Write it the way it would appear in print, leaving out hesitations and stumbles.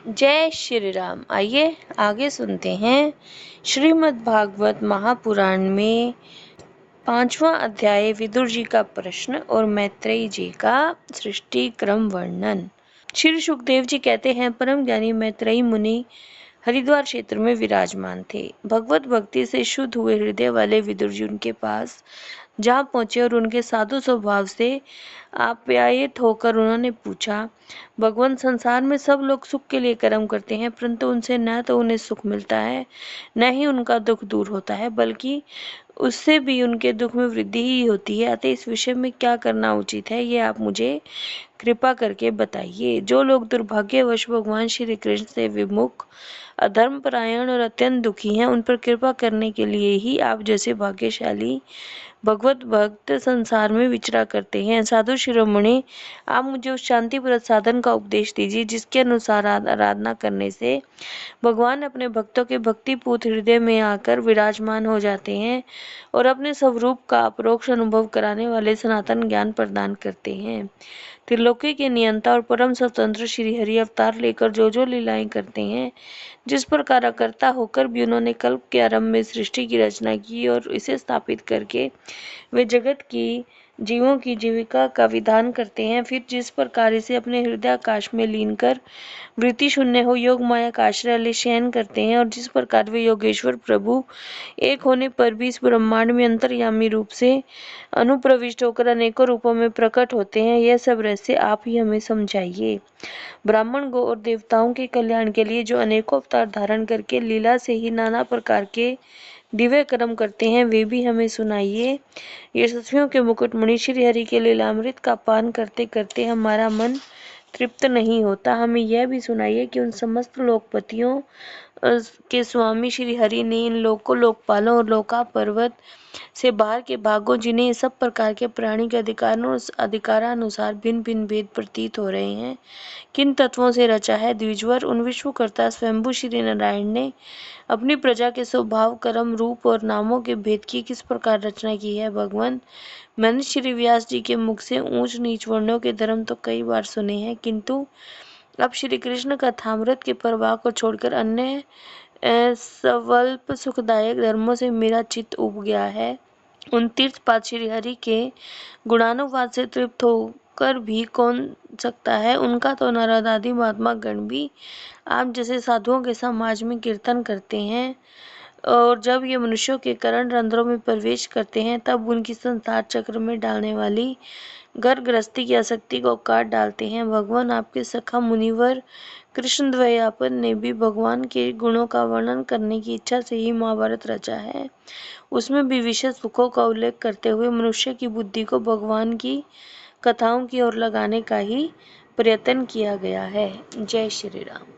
जय श्री राम। आइए आगे सुनते हैं श्रीमद् भागवत महापुराण में 5वां अध्याय विदुर जी का प्रश्न और मैत्रेयी जी का सृष्टि क्रम वर्णन। श्री सुखदेव जी कहते हैं, परम ज्ञानी मैत्रेयी मुनि हरिद्वार क्षेत्र में विराजमान थे। भगवत भक्ति से शुद्ध हुए हृदय वाले विदुर जी उनके पास जहाँ पहुंचे और उनके साधु स्वभाव से आप्यायित होकर उन्होंने पूछा, भगवान, संसार में सब लोग सुख के लिए कर्म करते हैं, परंतु उनसे न तो उन्हें सुख मिलता है न ही उनका दुख दूर होता है, बल्कि उससे भी उनके दुख में वृद्धि ही होती है। अतः इस विषय में क्या करना उचित है, ये आप मुझे कृपा करके बताइए। जो लोग दुर्भाग्यवश भगवान श्री कृष्ण से विमुख, अधर्मपरायण और अत्यंत दुखी हैं, उन पर कृपा करने के लिए ही आप जैसे भाग्यशाली भगवत भक्त संसार में विचरा करते हैं। साधु शिरोमणि, आप मुझे उस शांतिप्रद साधन का उपदेश दीजिए जिसके अनुसार आराधना करने से भगवान अपने भक्तों के भक्तिपूत हृदय में आकर विराजमान हो जाते हैं और अपने स्वरूप का अपरोक्ष अनुभव कराने वाले सनातन ज्ञान प्रदान करते हैं। त्रिलोकी के नियंता और परम स्वतंत्र श्री हरि अवतार लेकर जो लीलाएं करते हैं, जिस प्रकार करता होकर भी उन्होंने कल्प के आरंभ में सृष्टि की रचना की और इसे स्थापित करके वे जगत की जीवों की जीविका का विधान करते हैं, फिर जिस प्रकार इसे अपने हृदय आकाश में लीन कर वृत्ति शून्य हो योग माया का आश्रय ले शयन करते हैं, और जिस प्रकार वे योगेश्वर प्रभु एक होने पर भी इस ब्रह्मांड में अंतर्यामी रूप से अनुप्रविष्ट होकर अनेकों रूपों में प्रकट होते हैं, यह सब रहस्य आप ही हमें समझाइए। ब्राह्मण, गो और देवताओं के कल्याण के लिए जो अनेकों अवतार धारण करके लीला से ही नाना प्रकार के दिव्य कर्म करते हैं, वे भी हमें सुनाइए। यशस्वियों के मुकुटमणि श्री हरि के लीलामृत का पान करते करते हमारा मन तृप्त नहीं होता। हमें यह भी सुनाइए कि उन समस्त लोकपतियों के स्वामी श्री हरि ने इन लोकपालों और लोका पर्वत से बाहर के भागों, जिन्हें सब प्रकार के प्राणी के अधिकारानुसार भिन्न भिन्न भेद प्रतीत हो रहे हैं, किन तत्वों से रचा है। द्विजवर, उन विश्वकर्ता स्वयंभू श्री नारायण ने अपनी प्रजा के स्वभाव, कर्म, रूप और नामों के भेद की किस प्रकार रचना की है। भगवान, मैंने श्री व्यास जी के मुख से ऊंच नीच वर्णों के धर्म तो कई बार सुने हैं, किंतु अब श्री कृष्ण कथामृत के प्रवाह को छोड़कर अन्य स्वल्प सुखदायक धर्मों से मेरा चित्त उब गया है। उन तीर्थपाद श्री हरि के गुणानुवाद से तृप्त होकर भी कौन सकता है। उनका तो नारद आदि महात्मा गण भी आप जैसे साधुओं के समाज में कीर्तन करते हैं, और जब ये मनुष्यों के करण रंध्रों में प्रवेश करते हैं, तब उनकी संसार चक्र में डालने वाली घर गृहस्थी की आसक्ति को काट डालते हैं। भगवान, आपके सखा मुनिवर कृष्ण द्वैयापन ने भी भगवान के गुणों का वर्णन करने की इच्छा से ही महाभारत रचा है। उसमें भी विशेष सुखों का उल्लेख करते हुए मनुष्य की बुद्धि को भगवान की कथाओं की ओर लगाने का ही प्रयत्न किया गया है। जय श्री राम।